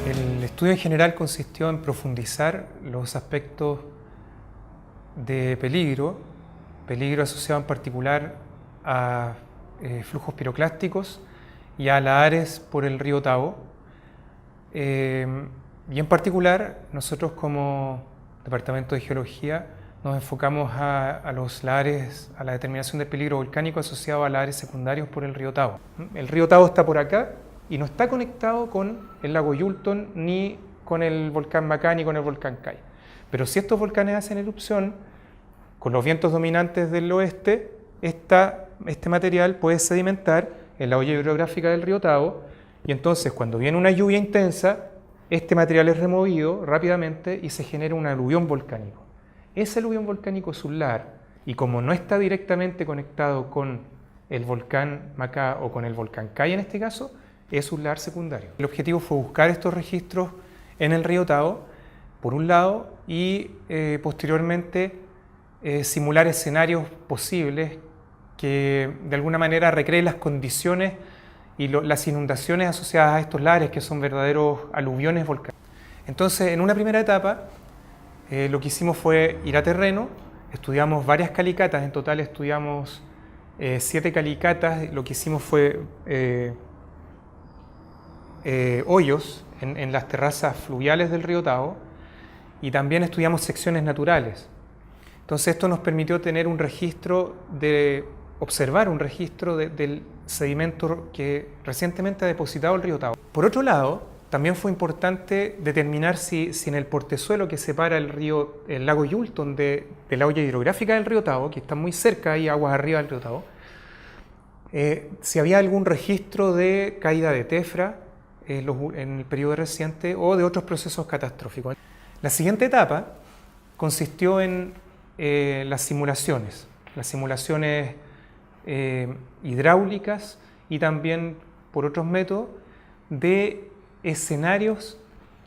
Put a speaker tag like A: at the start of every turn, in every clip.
A: El estudio en general consistió en profundizar los aspectos de peligro asociado en particular a flujos piroclásticos y a lahares por el río Tavo. Y en particular, nosotros como Departamento de Geología nos enfocamos a los lahares, a la determinación del peligro volcánico asociado a lahares secundarios por el río Tavo. El río Tavo está por acá y no está conectado con el lago Yulton ni con el volcán Macá ni con el volcán Cay. Pero si estos volcanes hacen erupción, con los vientos dominantes del oeste, este material puede sedimentar en la olla hidrográfica del río Tavo, y entonces cuando viene una lluvia intensa, este material es removido rápidamente y se genera un aluvión volcánico. Ese aluvión volcánico es un lahar, y como no está directamente conectado con el volcán Macá o con el volcán Cay en este caso, es un lahar secundario. El objetivo fue buscar estos registros en el río Tavo, por un lado, y posteriormente simular escenarios posibles que de alguna manera recreen las condiciones y las inundaciones asociadas a estos lahares, que son verdaderos aluviones volcánicos. Entonces, en una primera etapa, lo que hicimos fue ir a terreno, estudiamos varias calicatas, en total estudiamos 7 calicatas. Lo que hicimos fue hoyos en las terrazas fluviales del río Tavo, y también estudiamos secciones naturales. Entonces esto nos permitió tener un registro observar un registro del sedimento que recientemente ha depositado el río Tavo. Por otro lado, también fue importante determinar si en el portezuelo que separa el lago Yulton de la olla hidrográfica del río Tavo, que está muy cerca y aguas arriba del río Tavo, si había algún registro de caída de tefra en el periodo reciente o de otros procesos catastróficos. La siguiente etapa consistió en las simulaciones hidráulicas y también por otros métodos de escenarios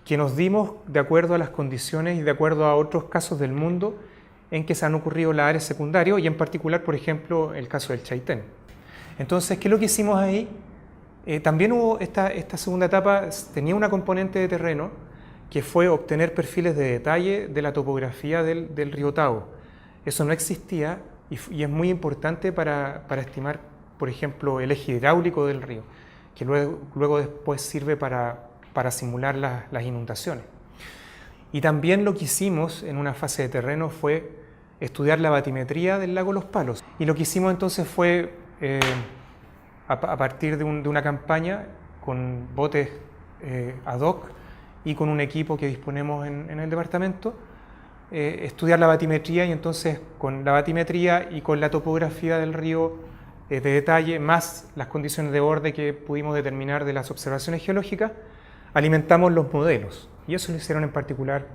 A: que nos dimos de acuerdo a las condiciones y de acuerdo a otros casos del mundo en que se han ocurrido lahares secundarios, y en particular, por ejemplo, el caso del Chaitén. Entonces, ¿qué es lo que hicimos ahí? También hubo esta segunda etapa, tenía una componente de terreno, que fue obtener perfiles de detalle de la topografía del río Tavo. Eso no existía y es muy importante para estimar, por ejemplo, el eje hidráulico del río, que luego después sirve para simular las inundaciones. Y también lo que hicimos en una fase de terreno fue estudiar la batimetría del lago Los Palos. Y lo que hicimos entonces fue, a partir de una campaña con botes ad hoc y con un equipo que disponemos en el departamento, estudiar la batimetría, y entonces con la batimetría y con la topografía del río de detalle, más las condiciones de borde que pudimos determinar de las observaciones geológicas, alimentamos los modelos, y eso lo hicieron en particular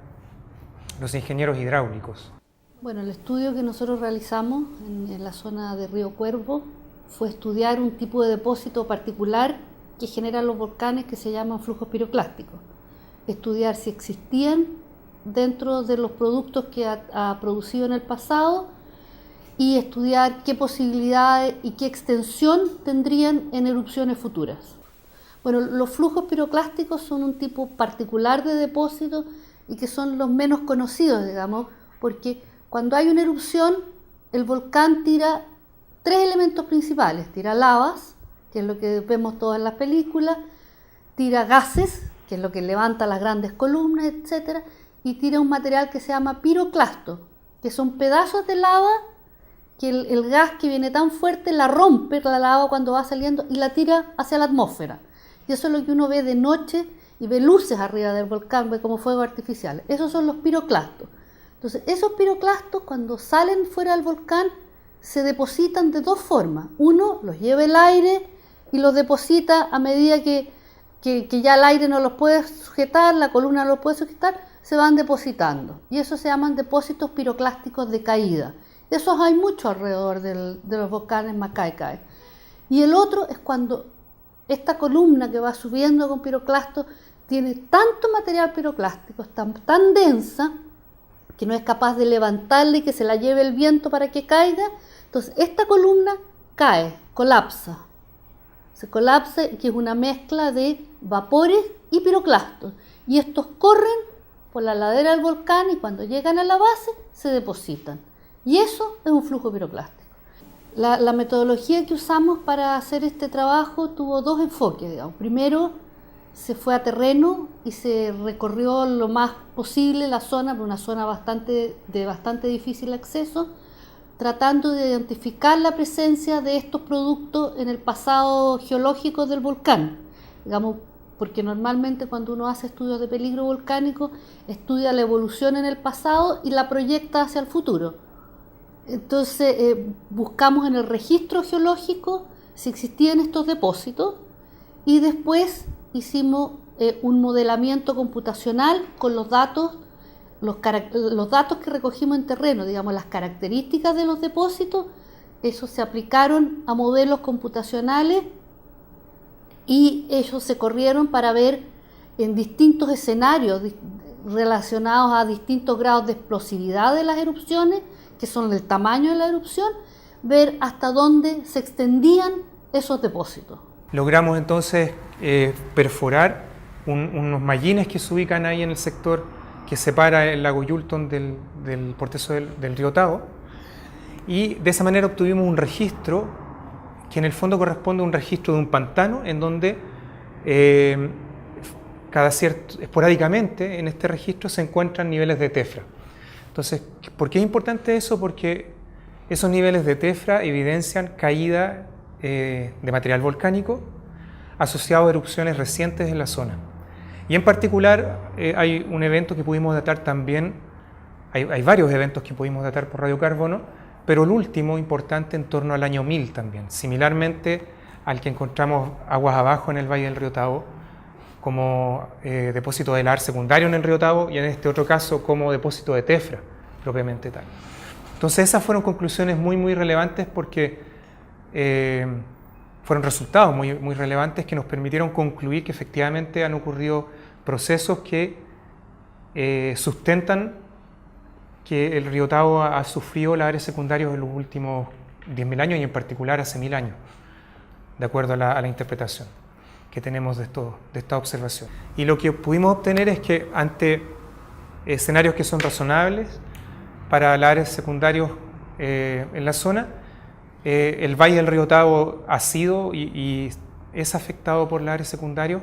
A: los ingenieros hidráulicos.
B: Bueno, el estudio que nosotros realizamos en la zona de Río Cuervo fue estudiar un tipo de depósito particular que generan los volcanes, que se llaman flujos piroclásticos. Estudiar si existían dentro de los productos que ha producido en el pasado, y estudiar qué posibilidades y qué extensión tendrían en erupciones futuras. Bueno, los flujos piroclásticos son un tipo particular de depósito y que son los menos conocidos, digamos, porque cuando hay una erupción, el volcán tira 3 elementos principales: tira lavas, que es lo que vemos todas en las películas, tira gases, que es lo que levanta las grandes columnas, etc., y tira un material que se llama piroclasto, que son pedazos de lava que el gas que viene tan fuerte la rompe, la lava cuando va saliendo, y la tira hacia la atmósfera. Y eso es lo que uno ve de noche y ve luces arriba del volcán, ve como fuego artificial. Esos son los piroclastos. Entonces, esos piroclastos, cuando salen fuera del volcán, se depositan de 2 formas. Uno, los lleva el aire y los deposita a medida que ya el aire no los puede sujetar, la columna no los puede sujetar, se van depositando. Y eso se llaman depósitos piroclásticos de caída. De esos hay mucho alrededor de los volcanes Macá y Cay. Y el otro es cuando esta columna que va subiendo con piroclastos tiene tanto material piroclástico, es tan densa, que no es capaz de levantarla y que se la lleve el viento para que caiga. Entonces esta columna cae, colapsa. Se colapsa, que es una mezcla de vapores y piroclastos. Y estos corren por la ladera del volcán y cuando llegan a la base se depositan. Y eso es un flujo piroclástico. La metodología que usamos para hacer este trabajo tuvo dos enfoques, digamos. Primero, se fue a terreno y se recorrió lo más posible la zona, una zona de bastante difícil acceso, tratando de identificar la presencia de estos productos en el pasado geológico del volcán, digamos, porque normalmente cuando uno hace estudios de peligro volcánico, estudia la evolución en el pasado y la proyecta hacia el futuro. Entonces buscamos en el registro geológico si existían estos depósitos y después hicimos un modelamiento computacional con los datos que recogimos en terreno, digamos, las características de los depósitos. Eso se aplicaron a modelos computacionales y ellos se corrieron para ver en distintos escenarios relacionados a distintos grados de explosividad de las erupciones, que son el tamaño de la erupción, ver hasta dónde se extendían esos depósitos.
A: Logramos entonces perforar unos mallines que se ubican ahí en el sector que separa el lago Yulton del portezo del río Tavo, y de esa manera obtuvimos un registro que en el fondo corresponde a un registro de un pantano en donde esporádicamente en este registro se encuentran niveles de tefra. Entonces, ¿por qué es importante eso? Porque esos niveles de tefra evidencian caída de material volcánico asociado a erupciones recientes en la zona. Y en particular hay un evento que pudimos datar también, hay varios eventos que pudimos datar por radiocarbono, pero el último importante en torno al año 1000 también, similarmente al que encontramos aguas abajo en el Valle del Río Tavo, como depósito de lahar secundario en el río Tavo y en este otro caso como depósito de tefra propiamente tal. Entonces esas fueron conclusiones muy relevantes porque fueron resultados muy relevantes que nos permitieron concluir que efectivamente han ocurrido procesos que sustentan que el río Tavo ha sufrido lahares secundarios en los últimos 10.000 años y en particular hace 1000 años, de acuerdo a la interpretación que tenemos de esta observación. Y lo que pudimos obtener es que ante escenarios que son razonables para lahares secundarios en la zona, el valle del río Tavo ha sido y es afectado por lahares secundarios,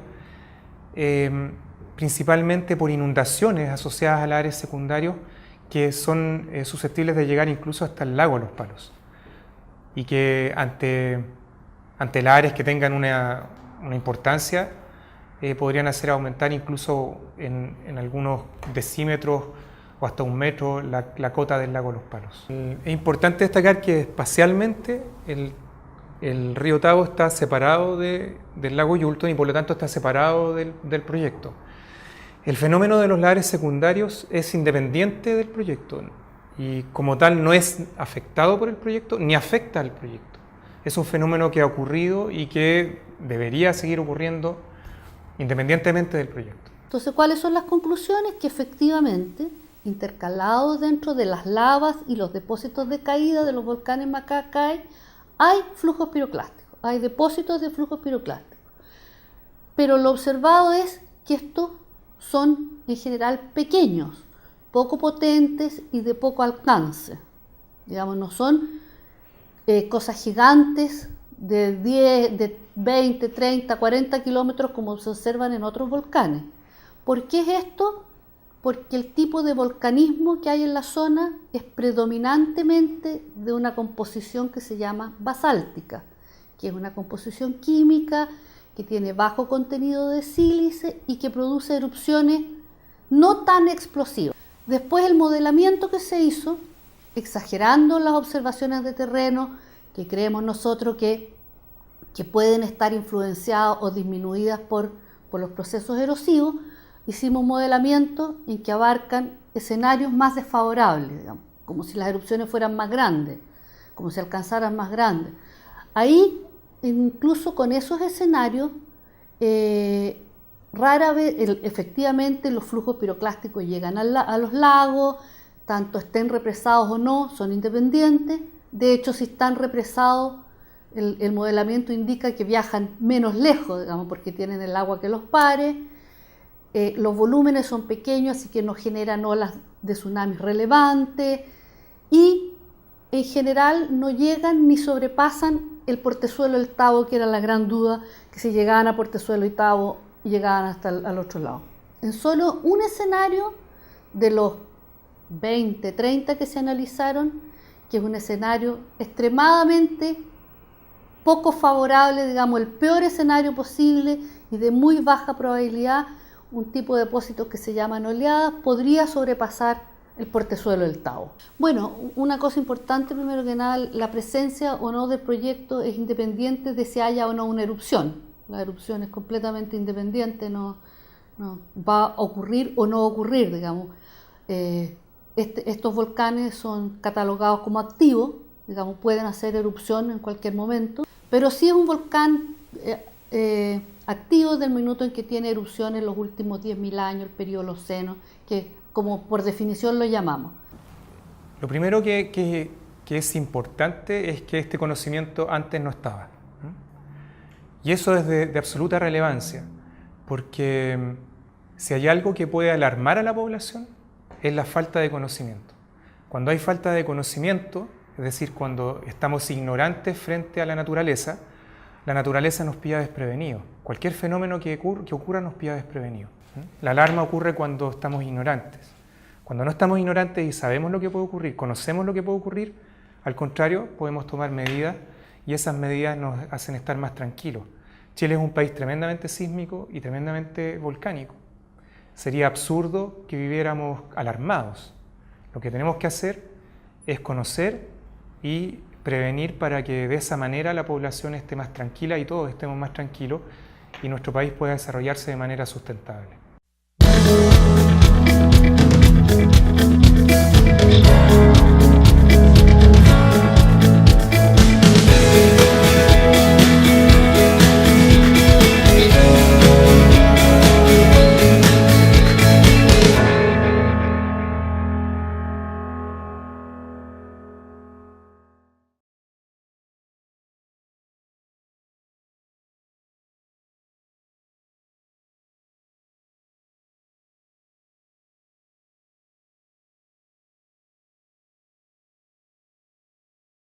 A: principalmente por inundaciones asociadas a lahares secundarios que son susceptibles de llegar incluso hasta el lago Los Palos, y que ante lahares que tengan una importancia podrían hacer aumentar incluso en algunos decímetros o hasta 1 metro la cota del lago Los Palos. Es importante destacar que espacialmente el río Tavo está separado del lago Yulton y por lo tanto está separado del proyecto. El fenómeno de los lahares secundarios es independiente del proyecto y como tal no es afectado por el proyecto ni afecta al proyecto. Es un fenómeno que ha ocurrido y que debería seguir ocurriendo independientemente del proyecto.
B: Entonces, ¿cuáles son las conclusiones? Que efectivamente, intercalados dentro de las lavas y los depósitos de caída de los volcanes Macacay, hay flujos piroclásticos, hay depósitos de flujos piroclásticos. Pero lo observado es que estos son en general pequeños, poco potentes y de poco alcance. Digamos, no son cosas gigantes de 10, de 20, 30, 40 kilómetros como se observan en otros volcanes. ¿Por qué es esto? Porque el tipo de volcanismo que hay en la zona es predominantemente de una composición que se llama basáltica, que es una composición química que tiene bajo contenido de sílice y que produce erupciones no tan explosivas. Después el modelamiento que se hizo, exagerando las observaciones de terreno que creemos nosotros que pueden estar influenciadas o disminuidas por los procesos erosivos, hicimos un modelamiento en que abarcan escenarios más desfavorables, digamos, como si las erupciones fueran más grandes, como si alcanzaran más grandes. Ahí incluso con esos escenarios, rara vez, efectivamente, los flujos piroclásticos llegan a los lagos, tanto estén represados o no, son independientes. De hecho, si están represados, el modelamiento indica que viajan menos lejos, digamos, porque tienen el agua que los pare. Los volúmenes son pequeños, así que no generan olas de tsunamis relevantes y en general no llegan ni sobrepasan el portezuelo del Tabo, que era la gran duda, que si llegaban a portezuelo y Tabo llegaban hasta al otro lado. En solo un escenario de los 20, 30 que se analizaron, que es un escenario extremadamente poco favorable, digamos el peor escenario posible y de muy baja probabilidad, un tipo de depósitos que se llaman oleadas podría sobrepasar el portezuelo del Tabo. Bueno, una cosa importante, primero que nada, la presencia o no del proyecto es independiente de si haya o no una erupción. La erupción es completamente independiente, no va a ocurrir o no ocurrir, digamos. Estos volcanes son catalogados como activos, digamos, pueden hacer erupción en cualquier momento, pero sí es un volcán activo desde el minuto en que tiene erupción en los últimos 10.000 años, el periodo Holoceno, que como por definición lo llamamos.
A: Lo primero que es importante es que este conocimiento antes no estaba. Y eso es de absoluta relevancia, porque si hay algo que puede alarmar a la población, es la falta de conocimiento. Cuando hay falta de conocimiento, es decir, cuando estamos ignorantes frente a la naturaleza nos pilla desprevenidos. Cualquier fenómeno que ocurra nos pilla desprevenidos. La alarma ocurre cuando estamos ignorantes. Cuando no estamos ignorantes y sabemos lo que puede ocurrir, conocemos lo que puede ocurrir, al contrario, podemos tomar medidas y esas medidas nos hacen estar más tranquilos. Chile es un país tremendamente sísmico y tremendamente volcánico. Sería absurdo que viviéramos alarmados. Lo que tenemos que hacer es conocer y prevenir para que de esa manera la población esté más tranquila y todos estemos más tranquilos y nuestro país pueda desarrollarse de manera sustentable.